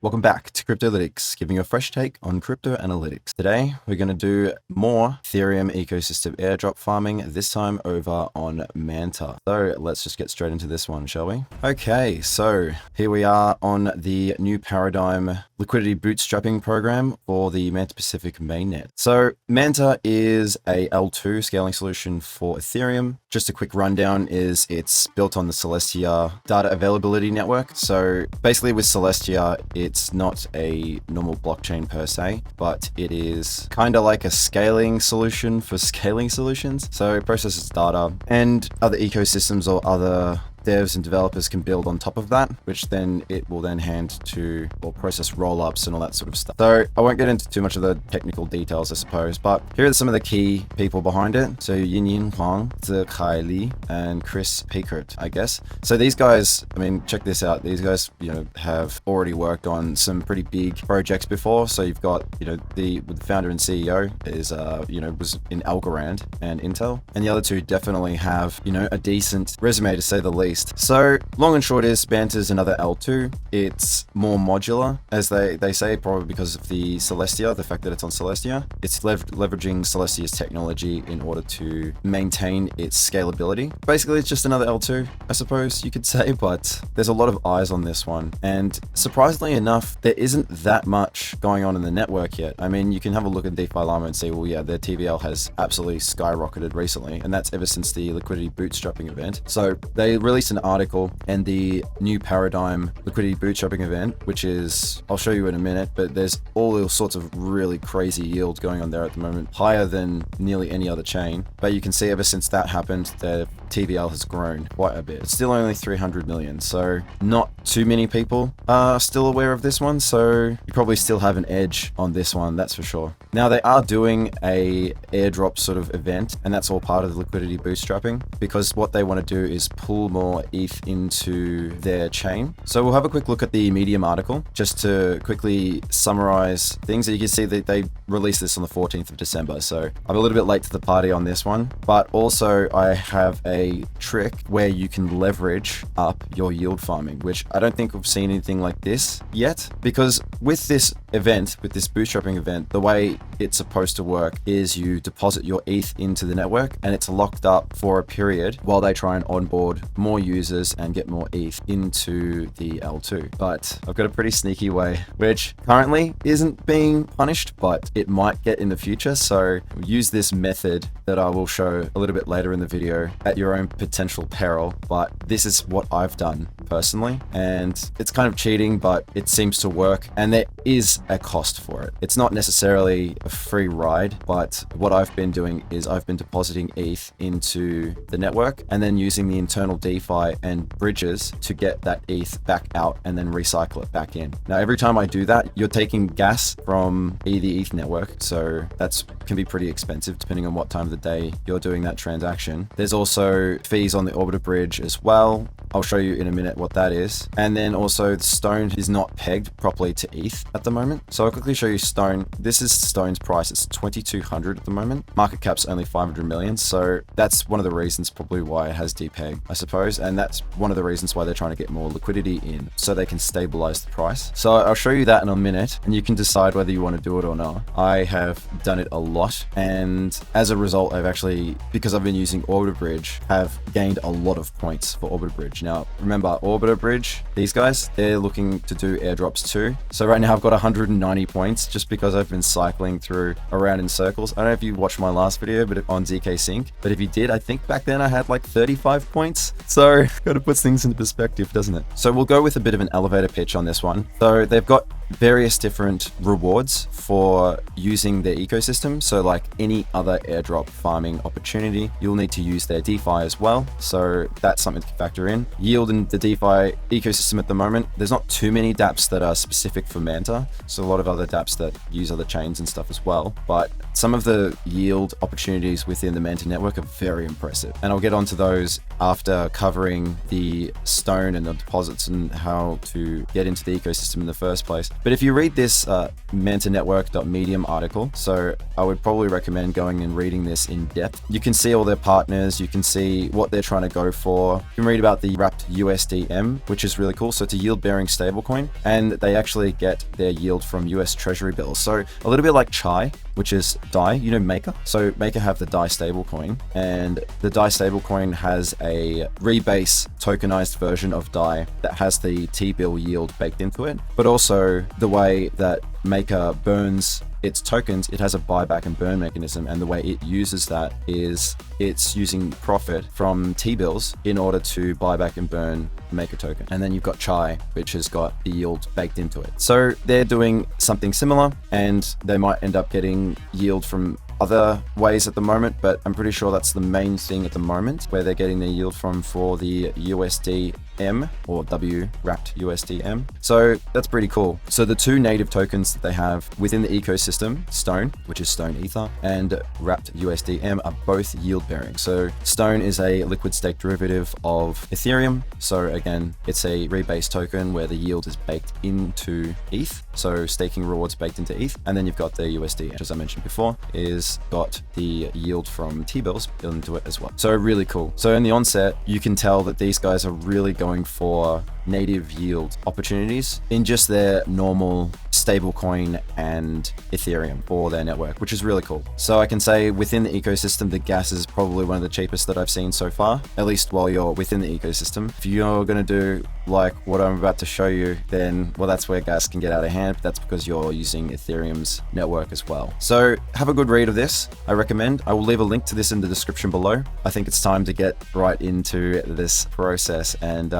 Welcome back to Cryptolytics, giving you a fresh take on crypto analytics. Today, we're going to do more Ethereum ecosystem airdrop farming, this time over on Manta. So let's just get straight into this one, shall we? Okay, so here we are on the new paradigm liquidity bootstrapping program for the Manta Pacific mainnet. So Manta is a L2 scaling solution for Ethereum. Just a quick rundown is it's built on the Celestia data availability network. So basically with Celestia, it's not a normal blockchain per se, but it is kind of like a scaling solution for scaling solutions. So it processes data and other ecosystems or other devs and developers can build on top of that, which then it will then hand to or process rollups and all that sort of stuff. So I won't get into too much of the technical details, I suppose, but here are some of the key people behind it. So Yin Huang, Kai Li, and Chris Pickert, I guess. So these guys, I mean, check this out. These guys, have already worked on some pretty big projects before. So you've got, the founder and CEO is, was in Algorand and Intel, and the other two definitely have, a decent resume to say the least. So long and short is Manta's another L2. It's more modular, as they say, probably because of the Celestia, the fact that it's on Celestia. It's leveraging Celestia's technology in order to maintain its scalability. Basically, it's just another L2, I suppose you could say, but there's a lot of eyes on this one. And surprisingly enough, there isn't that much going on in the network yet. I mean, you can have a look at DeFi Llama and see, well, yeah, their TVL has absolutely skyrocketed recently, and that's ever since the liquidity bootstrapping event. So they released an article and the new paradigm liquidity bootstrapping event, which is, I'll show you in a minute, but there's all sorts of really crazy yield going on there at the moment, higher than nearly any other chain. But you can see ever since that happened, the TVL has grown quite a bit. It's still only 300 million, so not too many people are still aware of this one, so you probably still have an edge on this one, that's for sure. Now they are doing a airdrop sort of event, and that's all part of the liquidity bootstrapping, because what they want to do is pull more ETH into their chain. So we'll have a quick look at the Medium article just to quickly summarize things. You can see that they released this on the 14th of December, so I'm a little bit late to the party on this one, but also I have a trick where you can leverage up your yield farming, which I don't think we've seen anything like this yet, because with this event, with this bootstrapping event, the way it's supposed to work is you deposit your ETH into the network and it's locked up for a period while they try and onboard more users and get more ETH into the L2. But I've got a pretty sneaky way, which currently isn't being punished, but it might get in the future. So use this method that I will show a little bit later in the video at your own potential peril. But this is what I've done personally, and it's kind of cheating, but it seems to work, and there is a cost for it. It's not necessarily a free ride, but what I've been doing is I've been depositing ETH into the network and then using the internal DeFi and bridges to get that ETH back out and then recycle it back in. Now, every time I do that, you're taking gas from the ETH network, so that's can be pretty expensive depending on what time of the day you're doing that transaction. There's also fees on the Orbiter bridge as well. I'll show you in a minute what that is. And then also Stone is not pegged properly to ETH at the moment. So I'll quickly show you Stone. This is Stone's price. It's 2,200 at the moment. Market cap's only 500 million. So that's one of the reasons probably why it has depeg, I suppose. And that's one of the reasons why they're trying to get more liquidity in so they can stabilize the price. So I'll show you that in a minute and you can decide whether you want to do it or not. I have done it a lot. And as a result, I've actually, because I've been using Orbiter Bridge, have gained a lot of points for Orbiter Bridge. Now, remember, Orbiter Bridge, these guys, they're looking to do airdrops too. So right now I've got 190 points just because I've been cycling through around in circles. I don't know if you watched my last video but on ZK Sync, but if you did, I think back then I had like 35 points. So kind of puts things into perspective, doesn't it? So we'll go with a bit of an elevator pitch on this one. So they've got various different rewards for using their ecosystem. So like any other airdrop farming opportunity, you'll need to use their DeFi as well. So that's something to factor in. Yield in the DeFi ecosystem at the moment, there's not too many DApps that are specific for Manta. So a lot of other DApps that use other chains and stuff as well. But some of the yield opportunities within the Manta network are very impressive. And I'll get onto those after covering the Stone and the deposits and how to get into the ecosystem in the first place. But if you read this mantanetwork.medium article, so I would probably recommend going and reading this in depth. You can see all their partners, you can see what they're trying to go for. You can read about the wrapped USDM, which is really cool. So it's a yield-bearing stablecoin, and they actually get their yield from US Treasury bills. So a little bit like Chai, which is DAI, you know, Maker. So Maker have the DAI stablecoin, and the DAI stablecoin has a rebase tokenized version of DAI that has the T-bill yield baked into it. But also the way that Maker burns its tokens, it has a buyback and burn mechanism, and the way it uses that is it's using profit from T-bills in order to buy back and burn Maker token. And then you've got Chai, which has got the yield baked into it. So they're doing something similar, and they might end up getting yield from other ways at the moment, but I'm pretty sure that's the main thing at the moment where they're getting their yield from for the USDM or W wrapped USDM. So that's pretty cool. So the two native tokens that they have within the ecosystem, Stone, which is Stone Ether, and wrapped USDM are both yield bearing. So Stone is a liquid stake derivative of Ethereum. So again, it's a rebase token where the yield is baked into ETH. So staking rewards baked into ETH. And then you've got the USD, as I mentioned before, is got the yield from T-bills built into it as well. So really cool. So in the onset, you can tell that these guys are really going for native yield opportunities in just their normal stablecoin and Ethereum for their network, which is really cool. So I can say within the ecosystem, the gas is probably one of the cheapest that I've seen so far, at least while you're within the ecosystem. If you're going to do like what I'm about to show you, then well, that's where gas can get out of hand. But that's because you're using Ethereum's network as well. So have a good read of this. I recommend. I will leave a link to this in the description below. I think it's time to get right into this process and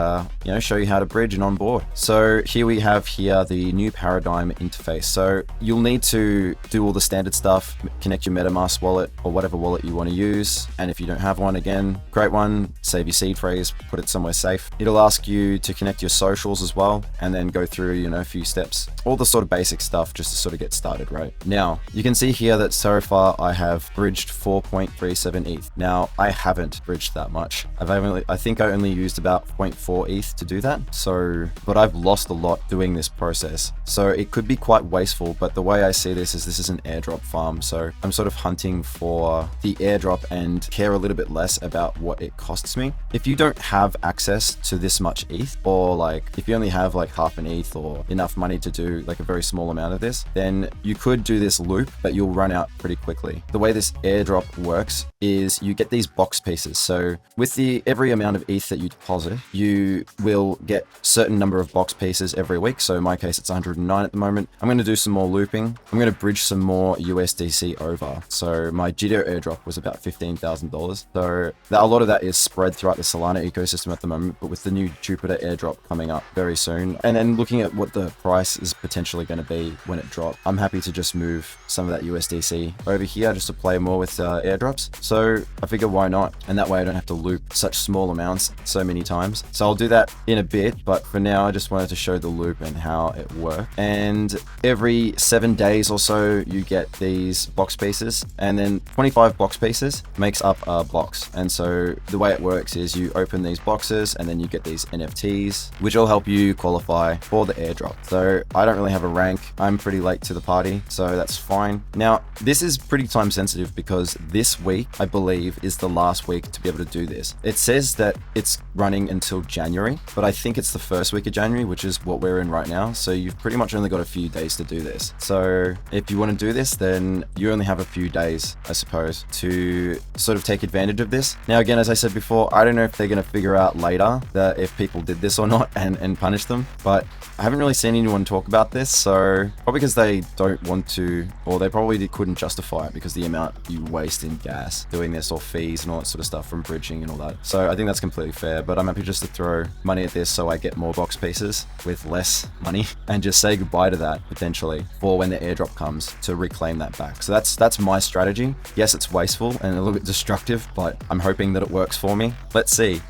show you how to bridge and onboard. So here we have the new paradigm interface. So you'll need to do all the standard stuff, connect your MetaMask wallet or whatever wallet you want to use. And if you don't have one, again, create one, save your seed phrase, put it somewhere safe. It'll ask you to connect your socials as well, and then go through, a few steps, all the sort of basic stuff just to sort of get started, right? Now, you can see here that so far I have bridged 4.37 ETH. Now, I haven't bridged that much. I think I only used about 0.4 ETH to do that. So, but I've lost a lot doing this process. So it could be quite wasteful, but the way I see this is an airdrop farm. So I'm sort of hunting for the airdrop and care a little bit less about what it costs me. If you don't have access to this much ETH, or like if you only have like half an ETH or enough money to do like a very small amount of this, then you could do this loop, but you'll run out pretty quickly. The way this airdrop works is you get these box pieces. So with every amount of ETH that you deposit, you will get certain number of box pieces every week. So in my case, it's 109 at the moment. I'm going to do some more looping. I'm going to bridge some more USDC over. So my Jito airdrop was about $15,000. So a lot of that is spread throughout the Solana ecosystem at the moment, but with the new Jupiter airdrop coming up very soon, and then looking at what the price is potentially going to be when it drops, I'm happy to just move some of that USDC over here just to play more with airdrops. So I figure why not? And that way I don't have to loop such small amounts so many times. So I'll do that in a bit, but for now I just wanted to show the loop and how it works. And every 7 days or so you get these box pieces, and then 25 box pieces makes up a box. And so the way it works is you open these boxes and then you get these NFTs, which will help you qualify for the airdrop. So I don't really have a rank. I'm pretty late to the party, so that's fine. Now, this is pretty time sensitive because this week, I believe, is the last week to be able to do this. It says that it's running until January, but I think it's the first week of January, which is what we're in right now. So you've pretty much only got a few days to do this. So if you want to do this, then you only have a few days, I suppose, to sort of take advantage of this. Now, again, as I said before, I don't know if they're going to figure out later that if people did this or not and punish them, but I haven't really seen anyone talk about this. So probably because they don't want to, or they probably couldn't justify it because the amount you waste in gas doing this, or fees and all that sort of stuff from bridging and all that. So I think that's completely fair, but I'm happy just to throw money at this so I get more box pieces with less money and just say goodbye to that potentially for when the airdrop comes to reclaim that back. So that's my strategy. Yes, it's wasteful and a little bit destructive, but I'm hoping that it works for me. Let's see,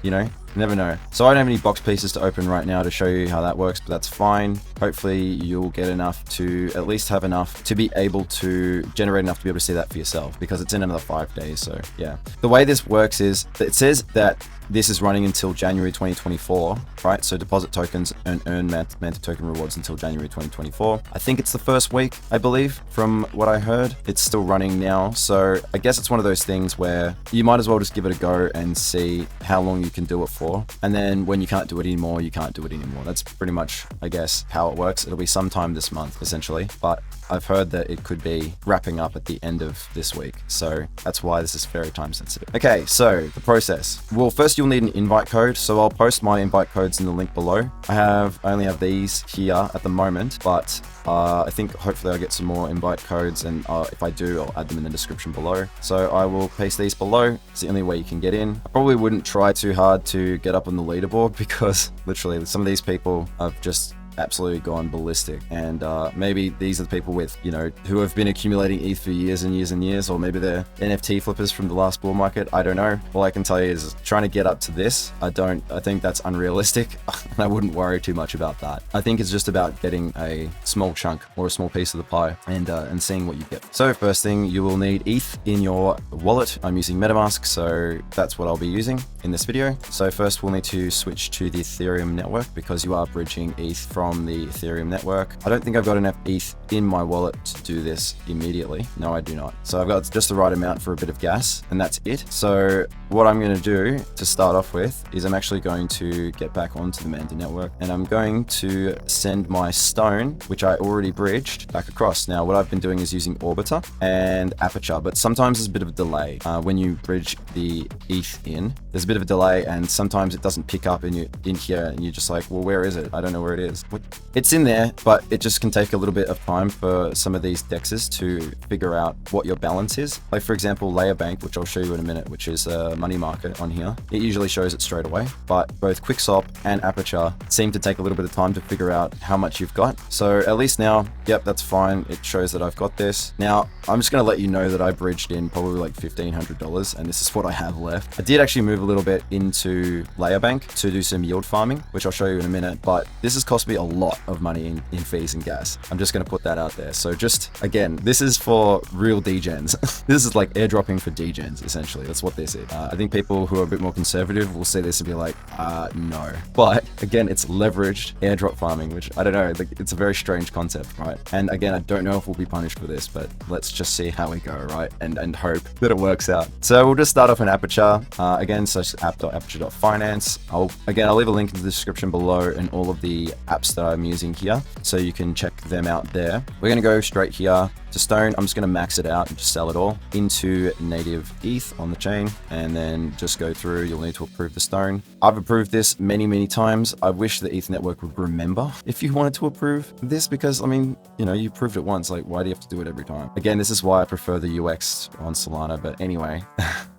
never know. So I don't have any box pieces to open right now to show you how that works, but that's fine. Hopefully you'll get enough to at least have enough to be able to generate enough to be able to see that for yourself, because it's in another 5 days. So yeah, the way this works is it says that this is running until January 2024, right? So deposit tokens and earn Manta token rewards until January 2024. I think it's the first week, I believe, from what I heard. It's still running now. So I guess it's one of those things where you might as well just give it a go and see how long you can do it for. And then when you can't do it anymore, you can't do it anymore. That's pretty much, I guess, how it works. It'll be sometime this month, essentially. But I've heard that it could be wrapping up at the end of this week. So that's why this is very time sensitive. Okay, so the process. Well, first you'll need an invite code. So I'll post my invite codes in the link below. I only have these here at the moment, but I think hopefully I'll get some more invite codes, and if I do, I'll add them in the description below. So I will paste these below. It's the only way you can get in. I probably wouldn't try too hard to get up on the leaderboard, because literally some of these people have just absolutely gone ballistic, and maybe these are the people with, you know, who have been accumulating ETH for years and years and years, or maybe they're NFT flippers from the last bull market. I don't know. All I can tell you is trying to get up to this, I think that's unrealistic. I wouldn't worry too much about that. I think it's just about getting a small chunk or a small piece of the pie and seeing what you get. So first thing, you will need ETH in your wallet. I'm using MetaMask, so that's what I'll be using in this video. So first we'll need to switch to the Ethereum network, because you are bridging ETH from the Ethereum network. I don't think I've got enough ETH in my wallet to do this immediately. No, I do not. So I've got just the right amount for a bit of gas, and that's it. So what I'm going to do to start off with is I'm actually going to get back onto the Manta network, and I'm going to send my stone, which I already bridged, back across. Now, what I've been doing is using Orbiter and Aperture, but sometimes there's a bit of a delay when you bridge the ETH in. There's a bit of a delay, and sometimes it doesn't pick up in here, and you're just like, well, where is it? I don't know where it is. It's in there, but it just can take a little bit of time for some of these dexes to figure out what your balance is. Like for example, Layer Bank, which I'll show you in a minute, which is a money market on here. It usually shows it straight away, but both QuickSwap and Aperture seem to take a little bit of time to figure out how much you've got. So at least now, yep, that's fine. It shows that I've got this. Now, I'm just going to let you know that I bridged in probably like $1,500, and this is what I have left. I did actually move a little bit into Layer Bank to do some yield farming, which I'll show you in a minute, but this has cost me a lot of money in fees and gas. I'm just going to put that out there. So just, again, this is for real degens. This is like airdropping for degens, essentially. That's what this is. I think people who are a bit more conservative will see this and be like, no. But again, it's leveraged airdrop farming, which I don't know, it's a very strange concept, right? And again, I don't know if we'll be punished for this, but let's just see how we go, right? And hope that it works out. So we'll just start off in Aperture. Again, so app.aperture.finance. I'll leave a link in the description below and all of the apps that I'm using here, so you can check them out there. We're going to go straight here to Stone. I'm just going to max it out and just sell it all into native ETH on the chain, and then just go through. You'll need to approve the Stone. I've approved this many times. I wish the ETH network would remember if you wanted to approve this, because I mean, you know, you approved it once, like why do you have to do it every time? Again, this is why I prefer the UX on Solana, but anyway.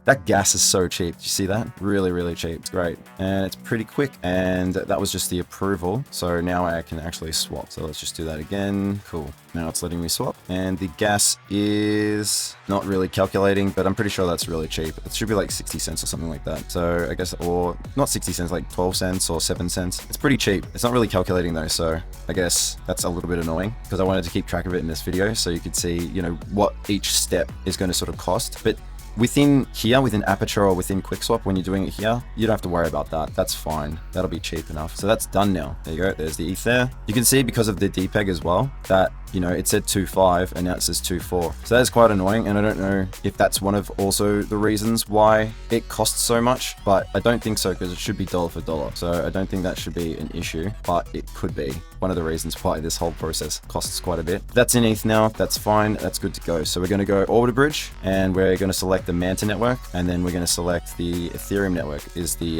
That gas is so cheap. Did you see that? Really cheap. It's great. And it's pretty quick. And that was just the approval. So now I can actually swap. So let's just do that again. Cool. Now it's letting me swap. And the gas is not really calculating, but I'm pretty sure that's really cheap. It should be like 60 cents or something like that. So I guess, or not 60 cents, like 12 cents or 7 cents. It's pretty cheap. It's not really calculating though. So I guess that's a little bit annoying, because I wanted to keep track of it in this video so you could see, you know, what each step is going to sort of cost. But within here, within Aperture or within QuickSwap, when you're doing it here, you don't have to worry about that. That's fine. That'll be cheap enough. So that's done now. There you go. There's the ETH there. You can see because of the DPEG as well that, you know, it said 2.5 and now it says 2.4. So that is quite annoying. And I don't know if that's one of also the reasons why it costs so much, but I don't think so, because it should be dollar for dollar. So I don't think that should be an issue, but it could be one of the reasons why this whole process costs quite a bit. That's in ETH now. That's fine. That's good to go. So we're going to go Orbiter Bridge, and we're going to select the Manta network, and then we're going to select the Ethereum network is the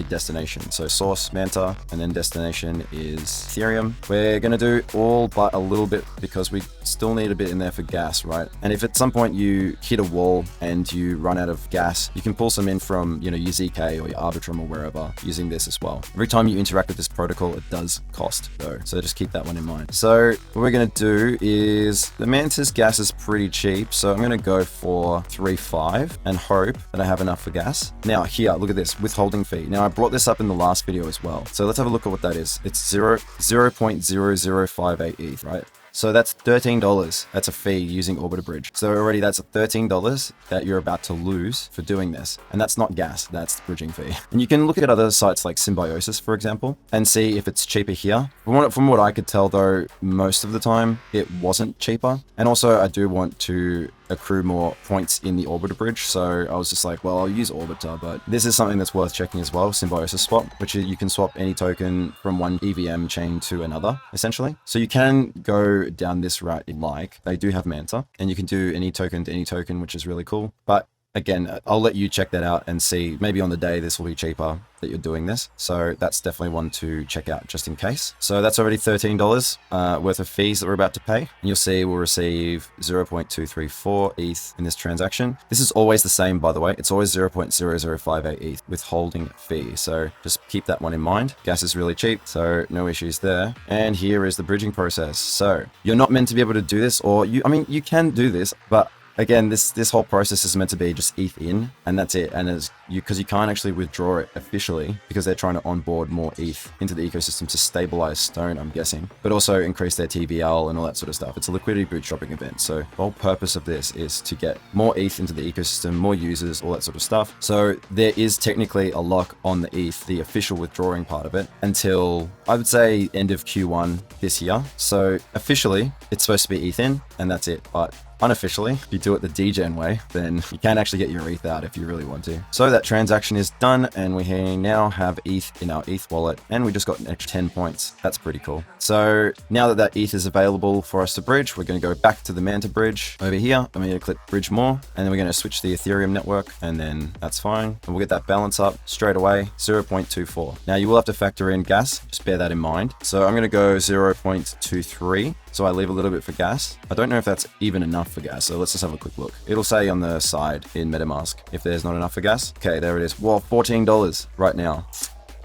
destination. So source Manta, and then destination is Ethereum. We're going to do all but a little bit, because we still need a bit in there for gas, right? And if at some point you hit a wall and you run out of gas, you can pull some in from, you know, your ZK or your Arbitrum or wherever using this as well. Every time you interact with this protocol, it does cost though. So just keep that one in mind. So what we're going to do is, the Manta's gas is pretty cheap. So I'm going to go for 3.5. 0.25 and hope that I have enough for gas. Now here, look at this withholding fee. Now I brought this up in the last video as well. So let's have a look at what that is. It's 0.0058 ETH, right? So that's $13. That's a fee using Orbiter Bridge. So already that's $13 that you're about to lose for doing this. And that's not gas, that's the bridging fee. And you can look at other sites like Symbiosis, for example, and see if it's cheaper here. From what I could tell though, most of the time it wasn't cheaper. And also I do want to accrue more points in the Orbiter Bridge. So I was just like, well, I'll use Orbiter, but this is something that's worth checking as well, Symbiosis Swap, which you can swap any token from one EVM chain to another, essentially. So you can go down this route if you like. They do have Manta, and you can do any token to any token, which is really cool. But again, I'll let you check that out and see, maybe on the day this will be cheaper that you're doing this. So that's definitely one to check out just in case. So that's already $13 worth of fees that we're about to pay. And you'll see we'll receive 0.234 ETH in this transaction. This is always the same, by the way. It's always 0.0058 ETH withholding fee. So just keep that one in mind. Gas is really cheap, so no issues there. And here is the bridging process. So you're not meant to be able to do this, or I mean, you can do this, but again, this whole process is meant to be just ETH in, and that's it. And because you can't actually withdraw it officially because they're trying to onboard more ETH into the ecosystem to stabilize Stone, I'm guessing, but also increase their TVL and all that sort of stuff. It's a liquidity bootstrapping event. So the whole purpose of this is to get more ETH into the ecosystem, more users, all that sort of stuff. So there is technically a lock on the ETH, the official withdrawing part of it, until I would say end of Q1 this year. So officially it's supposed to be ETH in, and that's it. But unofficially, if you do it the degen way, then you can actually get your ETH out if you really want to. So that transaction is done, and we now have ETH in our ETH wallet, and we just got an extra 10 points. That's pretty cool. So now that that ETH is available for us to bridge, we're going to go back to the Manta bridge over here. I'm going to click bridge more, and then we're going to switch to the Ethereum network, and then that's fine. And we'll get that balance up straight away, 0.24. Now you will have to factor in gas, just bear that in mind. So I'm going to go 0.23. So I leave a little bit for gas. I don't know if that's even enough for gas, so let's just have a quick look. It'll say on the side in MetaMask if there's not enough for gas. Okay, there it is. Well, $14 right now.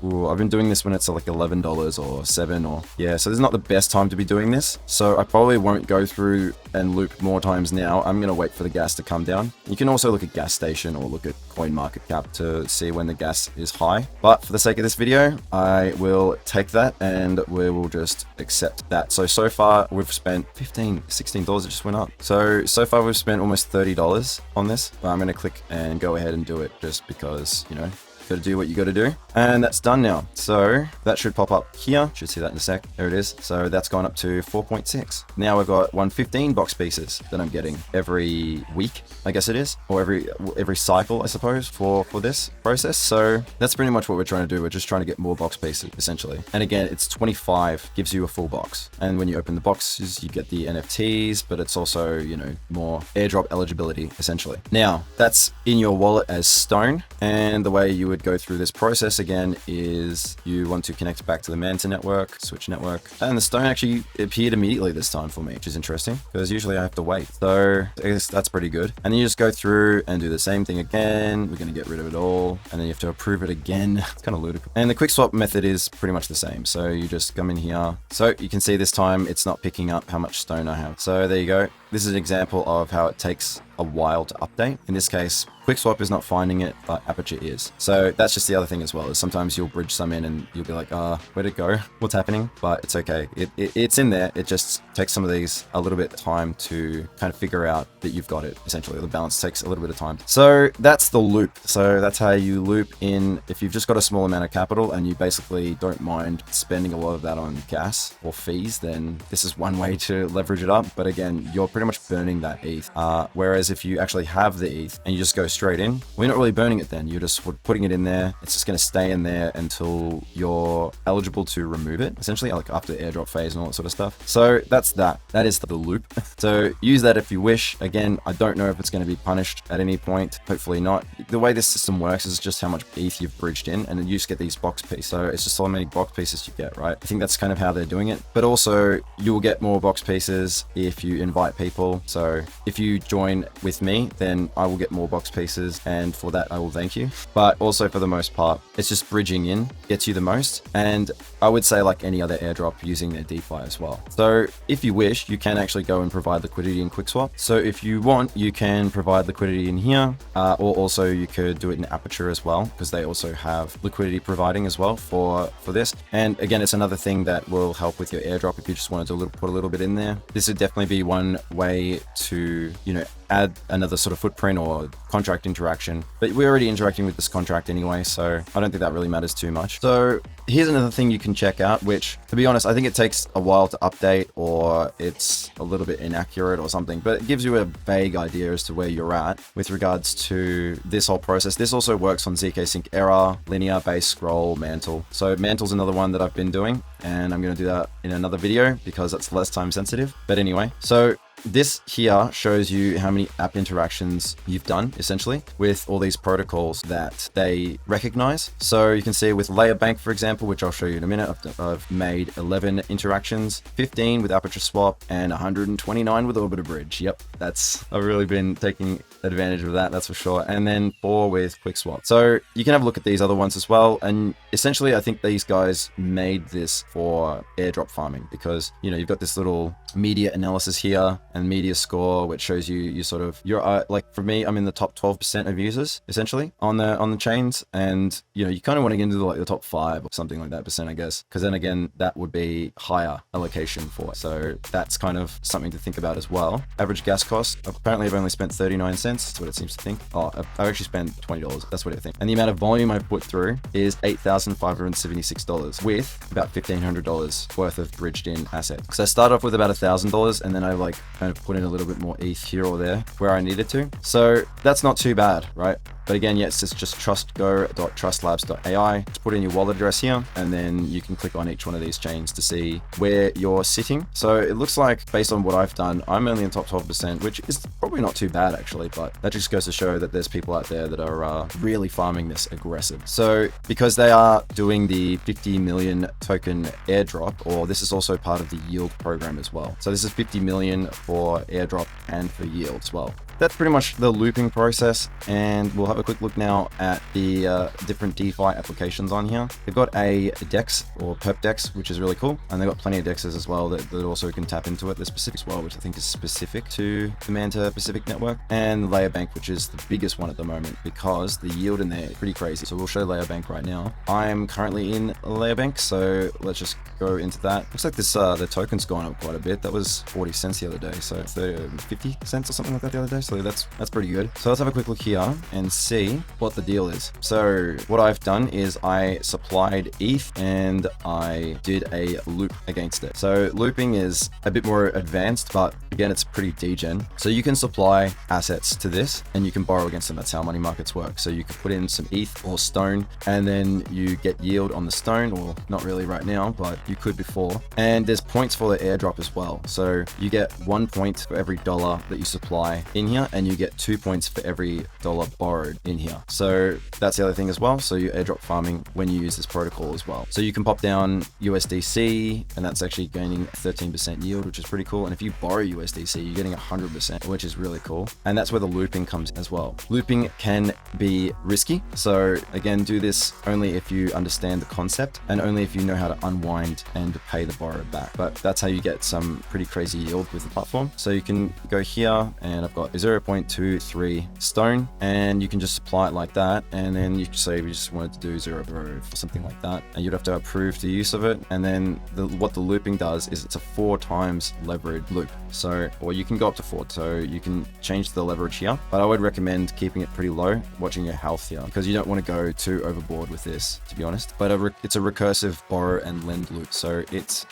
Ooh, I've been doing this when it's like $11 or $7 or yeah, so this is not the best time to be doing this. So I probably won't go through and loop more times now. I'm going to wait for the gas to come down. You can also look at gas station or look at coin market cap to see when the gas is high. But for the sake of this video, I will take that and we will just accept that. So far we've spent $15, $16. It just went up. So far we've spent almost $30 on this. But I'm going to click and go ahead and do it just because, you know, got to do what you got to do, and that's done now. So that should pop up here. Should see that in a sec. There it is. So that's gone up to 4.6. Now we've got 115 box pieces that I'm getting every week, I guess it is, or every cycle, I suppose, for this process. So that's pretty much what we're trying to do. We're just trying to get more box pieces essentially. And again, it's 25 gives you a full box, and when you open the boxes, you get the NFTs, but it's also, you know, more airdrop eligibility essentially. Now that's in your wallet as Stone, and the way you would go through this process again is you want to connect back to the Manta network, switch network, and the Stone actually appeared immediately this time for me, which is interesting because usually I have to wait. So I guess that's pretty good. And then you just go through and do the same thing again. We're going to get rid of it all, and then you have to approve it again. It's kind of ludicrous. And the quick swap method is pretty much the same. So you just come in here. So you can see this time it's not picking up how much Stone I have. So there you go. This is an example of how it takes a while to update. In this case, QuickSwap is not finding it, but Aperture is. So that's just the other thing as well, is sometimes you'll bridge some in and you'll be like, where'd it go? What's happening? But it's okay. It's in there. It just takes some of these a little bit of time to kind of figure out that you've got it. Essentially, the balance takes a little bit of time. So that's the loop. So that's how you loop in. If you've just got a small amount of capital and you basically don't mind spending a lot of that on gas or fees, then this is one way to leverage it up. But again, you're pretty much burning that ETH. Whereas if you actually have the ETH and you just go straight in, well, you're not really burning it then. You're just putting it in there. It's just going to stay in there until you're eligible to remove it, essentially, like after the airdrop phase and all that sort of stuff. So that's that. That is the loop. So use that if you wish. Again, I don't know if it's going to be punished at any point. Hopefully not. The way this system works is just how much ETH you've bridged in, and then you just get these box pieces. So it's just how many box pieces you get, right? I think that's kind of how they're doing it. But also, you will get more box pieces if you invite people people. So if you join with me, then I will get more box pieces, and for that I will thank you. But also for the most part, it's just bridging in gets you the most, and I would say like any other airdrop using their DeFi as well. So if you wish, you can actually go and provide liquidity in QuickSwap. So if you want, you can provide liquidity in here, or also you could do it in Aperture as well, because they also have liquidity providing as well for this. And again, it's another thing that will help with your airdrop if you just wanted to put a little bit in there. This would definitely be one way to, you know, add another sort of footprint or contract interaction, but we're already interacting with this contract anyway, so I don't think that really matters too much. So here's another thing you can check out, which, to be honest, I think it takes a while to update, or it's a little bit inaccurate or something, but it gives you a vague idea as to where you're at with regards to this whole process. This also works on ZK Sync error, linear, base, scroll, mantle. So mantle's another one that I've been doing, and I'm going to do that in another video because that's less time sensitive. But anyway, so this here shows you how many app interactions you've done, essentially, with all these protocols that they recognize. So you can see with Layer Bank, for example, which I'll show you in a minute, I've made 11 interactions, 15 with Aperture Swap, and 129 with Orbiter Bridge. Yep, I've really been taking advantage of that, that's for sure. And then 4 with QuickSwap. So you can have a look at these other ones as well. And essentially, I think these guys made this for airdrop farming, because, you know, you've got this little media analysis here and media score, which shows you're like, for me, I'm in the top 12% of users essentially on the chains, and you know, you kind of want to get into the top 5 or something like that percent, I guess, because then again, that would be higher allocation for it. So that's kind of something to think about as well. Average gas cost, apparently I've only spent 39 cents. That's what it seems to think. Oh, I've actually spent $20. That's what I think. And the amount of volume I've put through is $8,576 with about $1,500 worth of bridged in assets. Because I started off with about $1,000, and then I like kind of put in a little bit more ETH here or there where I needed to. So that's not too bad, right? But again, yes, it's just trustgo.trustlabs.ai. Just put in your wallet address here, and then you can click on each one of these chains to see where you're sitting. So it looks like, based on what I've done, I'm only in top 12%, which is probably not too bad actually, but that just goes to show that there's people out there that are really farming this aggressive. So because they are doing the 50 million token airdrop, or this is also part of the yield program as well. So this is 50 million for airdrop and for yield as well. That's pretty much the looping process, and we'll have a quick look now at the different DeFi applications on here. They've got a DEX or perp DEX, which is really cool, and they've got plenty of DEXs as well that also can tap into it. The specific as well, which I think is specific to the Manta Pacific network, and Layer Bank, which is the biggest one at the moment because the yield in there is pretty crazy. So we'll show Layer Bank right now. I'm currently in Layer Bank, so let's just go into that. Looks like this the token's gone up quite a bit. That was 40 cents the other day, so 50 cents or something like that the other day. So that's pretty good. So let's have a quick look here and see what the deal is. So what I've done is I supplied ETH and I did a loop against it. So looping is a bit more advanced, but again, it's pretty degen. So you can supply assets to this and you can borrow against them. That's how money markets work. So you can put in some ETH or stone, and then you get yield on the stone, or not really right now, but you could before. And there's points for the airdrop as well. So you get 1 point for every dollar that you supply in here, and you get 2 points for every dollar borrowed in here. So that's the other thing as well. So you're airdrop farming when you use this protocol as well. So you can pop down USDC, and that's actually gaining 13% yield, which is pretty cool. And if you borrow USDC, you're getting 100%, which is really cool. And that's where the looping comes as well. Looping can be risky. So again, do this only if you understand the concept and only if you know how to unwind and pay the borrower back. But that's how you get some pretty crazy yield with the platform. So you can go here, and I've got 0.23 stone, and you can just supply it like that. And then you can say we just wanted to do 0 or something like that, and you'd have to approve the use of it. And then what the looping does is it's a 4 times leverage loop. So, or you can go up to 4. So you can change the leverage here, but I would recommend keeping it pretty low, watching your health here, because you don't want to go too overboard with this, to be honest. But it's a recursive borrow and lend loop. So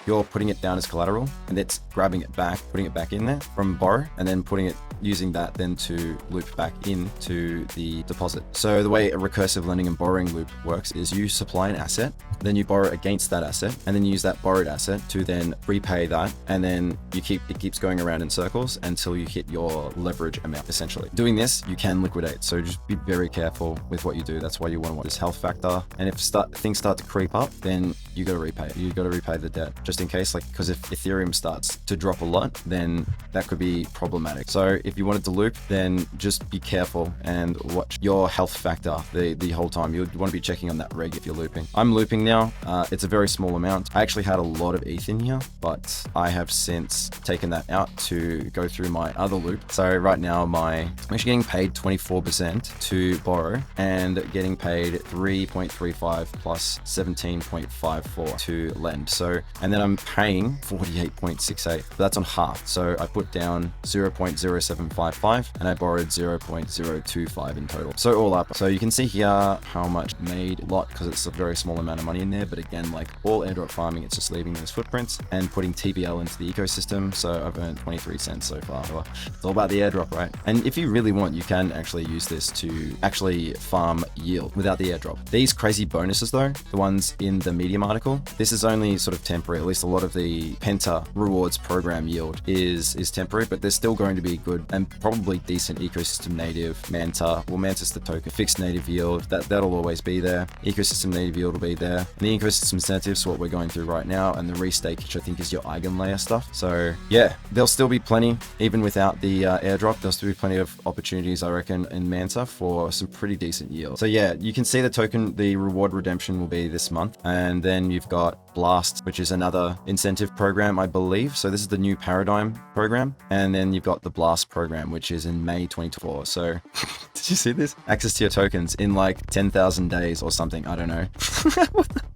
you're putting it down as collateral, and it's grabbing it back, putting it back in there from borrow, and then using that then to loop back into the deposit. So the way a recursive lending and borrowing loop works is you supply an asset, then you borrow against that asset, and then use that borrowed asset to then repay that, and then it keeps going around in circles until you hit your leverage amount, essentially. Doing this, you can liquidate, so just be very careful with what you do. That's why you want to watch this health factor, and if things start to creep up, then you got to repay it. You got to repay the debt, just in case, like, because if Ethereum starts to drop a lot, then that could be problematic. So if you wanted to loop, then just be careful and watch your health factor the whole time. You want to be checking on that reg if you're looping. I'm looping now. It's a very small amount. I actually had a lot of ETH in here, but I have since taken that out to go through my other loop. So right now I'm actually getting paid 24% to borrow and getting paid 3.35 plus 17.54 to lend. So, and then I'm paying 48.68. That's on half. So I put down 0.0755 and I borrowed 0.025 in total. So all up. So you can see here how much made a lot because it's a very small amount of money in there. But again, like all airdrop farming, it's just leaving those footprints and putting TBL into the ecosystem. So I've earned 23 cents so far. Well, it's all about the airdrop, right? And if you really want, you can actually use this to actually farm yield without the airdrop. These crazy bonuses though, the ones in the Medium article, this is only sort of temporary. At least a lot of the Penta rewards program yield is temporary, but there's still going to be good and probably decent ecosystem native Manta. Well, Manta's the token. Fixed native yield, that'll always be there. Ecosystem native yield will be there. And the ecosystem incentives, what we're going through right now, and the restake, which I think is your eigenlayer stuff. So yeah, there'll still be plenty, even without the airdrop, there'll still be plenty of opportunities, I reckon, in Manta for some pretty decent yield. So yeah, you can see the token, the reward redemption will be this month. And then you've got Blast, which is another incentive program, I believe. So this is the new Paradigm program. And then you've got the Blast program, which is in May 2024. So did you see this? Access to your tokens in like 10,000 days or something. I don't know.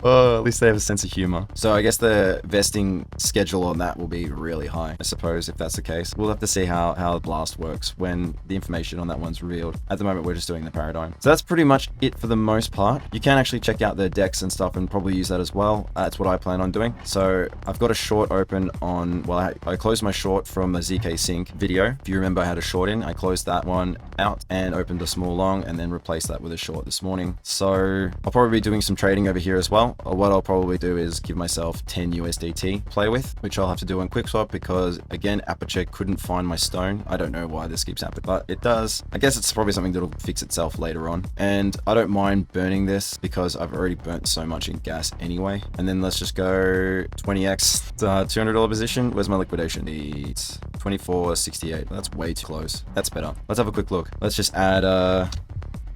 Oh, at least they have a sense of humor. So I guess the vesting schedule on that will be really high, I suppose, if that's the case. We'll have to see how Blast works when the information on that one's revealed. At the moment, we're just doing the Paradigm. So that's pretty much it for the most part. You can actually check out the decks and stuff and probably use that as well. That's what I plan on doing. So I've got a short open on, well, I closed my short from a ZK Sync video. If you remember, I had a short in. I closed that one out and opened a small long and then replaced that with a short this morning. So I'll probably be doing some trading over here as well. What I'll probably do is give myself 10 USDT play with, which I'll have to do on QuickSwap because again, Aperture couldn't find my stone. I don't know why this keeps happening, but it does. I guess it's probably something that'll fix itself later on. And I don't mind burning this because I've already burnt so much in gas anyway. And then let's just go 20x $200 position. Where's my liquidation? It's 24.68. That's way too close. That's better. Let's have a quick look. Let's just add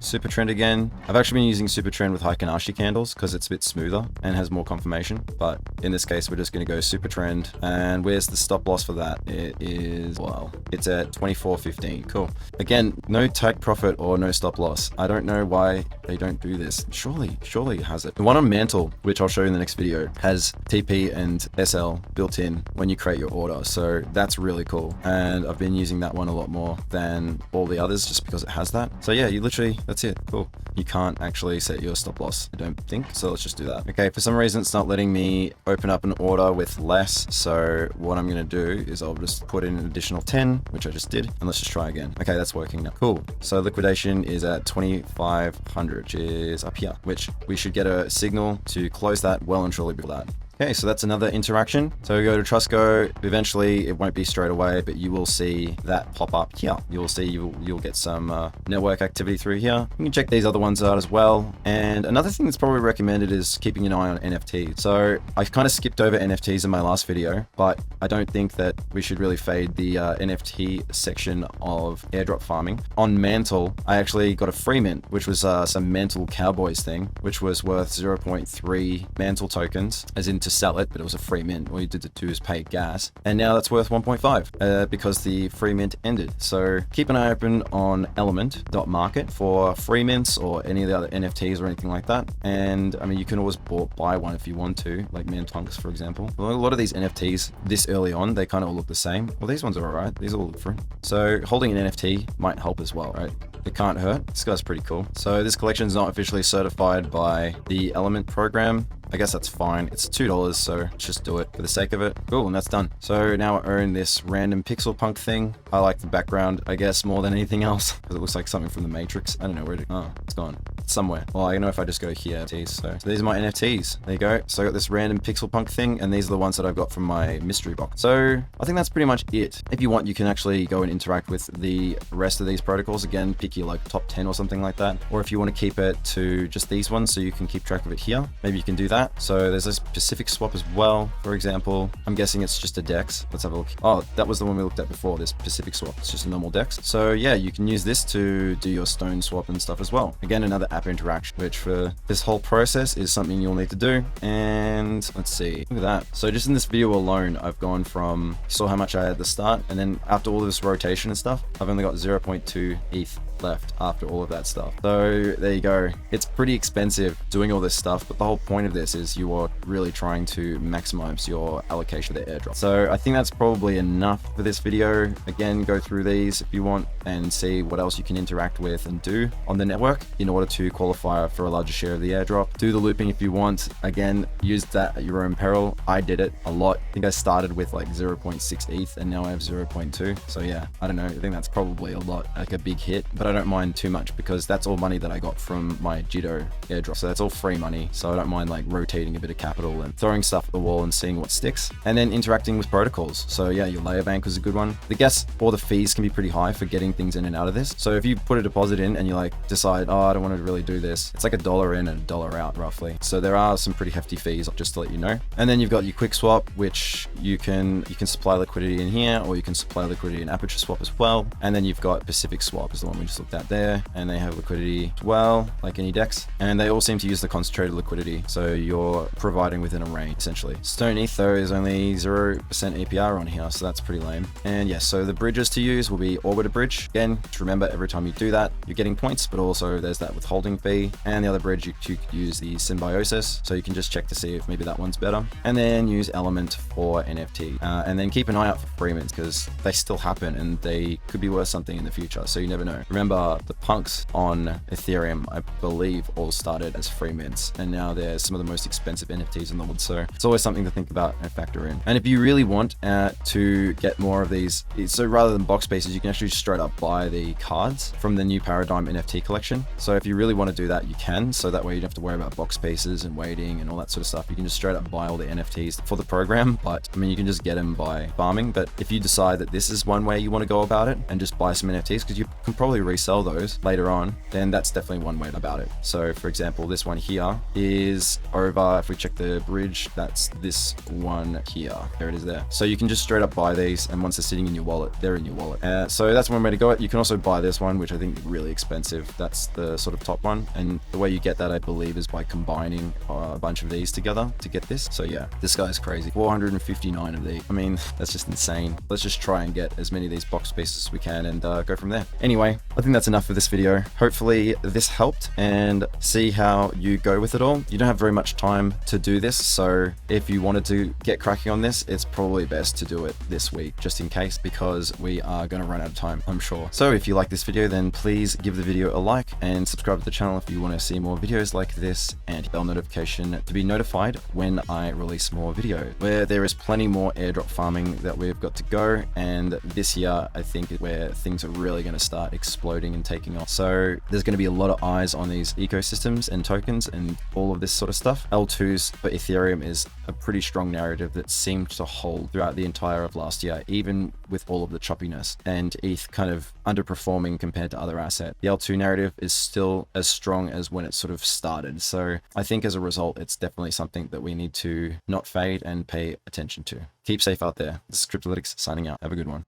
Super Trend again. I've actually been using Super Trend with Hikanashi candles because it's a bit smoother and has more confirmation. But in this case, we're just going to go Super Trend. And where's the stop loss for that? It is, well, it's at 24.15. Cool. Again, no take profit or no stop loss. I don't know why they don't do this. Surely it has it. The one on Mantle, which I'll show you in the next video, has TP and SL built in when you create your order. So that's really cool. And I've been using that one a lot more than all the others just because it has that. So yeah, you literally, that's it. Cool. You can't actually set your stop loss, I don't think. So let's just do that. Okay, for some reason, it's not letting me open up an order with less. So what I'm going to do is I'll just put in an additional 10, which I just did. And let's just try again. Okay, that's working now. Cool. So liquidation is at 2,500, which is up here, which we should get a signal to close that well and surely before that. Okay, so that's another interaction. So we go to trustgo. Eventually, it won't be straight away, but you will see that pop up here. You'll see you'll get some network activity through here. You can check these other ones out as well. And another thing that's probably recommended is keeping an eye on NFTs. So I kind of skipped over NFTs in my last video, but I don't think that we should really fade the NFT section of airdrop farming. On Mantle, I actually got a free mint, which was some Mantle Cowboys thing, which was worth 0.3 Mantle tokens, as in to sell it, but it was a free mint. All you did to do is pay gas, and now that's worth 1.5 because the free mint ended. So keep an eye open on element.market for free mints or any of the other NFTs or anything like that. And I mean, you can always buy one if you want to, like Mantunks, for example. Well, a lot of these NFTs this early on, they kind of all look the same. Well, these ones are all right. These all look different. So holding an NFT might help as well, right? It can't hurt. This guy's pretty cool. So this collection is not officially certified by the Element program. I guess that's fine. It's $2, so let's just do it for the sake of it. Cool, and that's done. So now I own this random pixel punk thing. I like the background, I guess, more than anything else, because it looks like something from the Matrix. I don't know where it, oh, it's gone. It's somewhere. Well, I know if I just go here, so these are my NFTs. There you go. So I got this random pixel punk thing, and these are the ones that I've got from my mystery box. So I think that's pretty much it. If you want, you can actually go and interact with the rest of these protocols. Again, pick your like top 10 or something like that. Or if you want to keep it to just these ones so you can keep track of it here, maybe you can do that. that. So there's a specific swap as well. For example, I'm guessing it's just a DEX. Let's have a look. Oh, that was the one we looked at before, this specific swap. It's just a normal DEX. So yeah, you can use this to do your stone swap and stuff as well. Again, another app interaction, which for this whole process is something you'll need to do. And let's see, look at that. So just in this video alone, I've gone from, you saw how much I had at the start, and then after all of this rotation and stuff, I've only got 0.2 ETH left after all of that stuff. So there you go. It's pretty expensive doing all this stuff, but the whole point of this is you are really trying to maximize your allocation of the airdrop. So I think that's probably enough for this video. Again, go through these if you want and see what else you can interact with and do on the network in order to qualify for a larger share of the airdrop. Do the looping if you want. Again, use that at your own peril. I did it a lot. I think I started with like 0.6 ETH and now I have 0.2. So yeah, I don't know. I think that's probably a lot, like a big hit, but I don't mind too much because that's all money that I got from my Jito airdrop. So that's all free money. So I don't mind like rotating a bit of capital and throwing stuff at the wall and seeing what sticks. And then interacting with protocols. So yeah, your layer bank was a good one. The gas or the fees can be pretty high for getting things in and out of this. So if you put a deposit in and you like decide, oh, I don't want to really do this, it's like $1 in and $1 out roughly. So there are some pretty hefty fees, just to let you know. And then you've got your quick swap, which you can supply liquidity in here, or you can supply liquidity in Aperture Swap as well. And then you've got Pacific Swap is the one we just looked at there, and they have liquidity as well, like any DEX, and they all seem to use the concentrated liquidity, so you're providing within a range essentially. Stone ETH though is only 0% APR on here, so that's pretty lame. And yeah, so the bridges to use will be Orbiter Bridge. Again, just remember every time you do that, you're getting points, but also there's that withholding fee. And the other bridge, you could use the Symbiosis, so you can just check to see if maybe that one's better. And then use Element for NFT. And then keep an eye out for free mints because they still happen and they could be worth something in the future, so you never know. Remember, the punks on Ethereum, I believe, all started as free mints, and now they're some of the most expensive NFTs in the world, so it's always something to think about and factor in. And if you really want to get more of these, so rather than box spaces, you can actually straight up buy the cards from the new Paradigm NFT collection. So if you really want to do that, you can, so that way you don't have to worry about box spaces and waiting and all that sort of stuff. You can just straight up buy all the NFTs for the program, but I mean, you can just get them by farming. But if you decide that this is one way you want to go about it and just buy some NFTs, because you can probably resell those later on, then that's definitely one way about it. So for example, this one here is over, if we check the bridge, that's this one here. There it is there. So you can just straight up buy these, and once they're sitting in your wallet, they're in your wallet. So that's one way to go. You can also buy this one, which I think is really expensive. That's the sort of top one. And the way you get that, I believe, is by combining a bunch of these together to get this. So yeah, this guy's crazy. 459 of these. I mean, that's just insane. Let's just try and get as many of these box spaces as we can and go from there. Anyway, I think that's enough for this video. Hopefully this helped, and see how you go with it all. You don't have very much time to do this, so if you wanted to get cracking on this, it's probably best to do it this week, just in case, because we are going to run out of time, I'm sure. So if you like this video, then please give the video a like and subscribe to the channel if you want to see more videos like this, and bell notification to be notified when I release more videos, where there is plenty more airdrop farming that we've got to go. And this year, I think, is where things are really going to start exploding and taking off. So there's going to be a lot of eyes on these ecosystems and tokens and all of this sort of stuff. L2s for Ethereum is a pretty strong narrative that seemed to hold throughout the entire of last year, even with all of the choppiness and ETH kind of underperforming compared to other assets. The L2 narrative is still as strong as when it sort of started. So I think as a result, it's definitely something that we need to not fade and pay attention to. Keep safe out there. This is Cryptolytics signing out. Have a good one.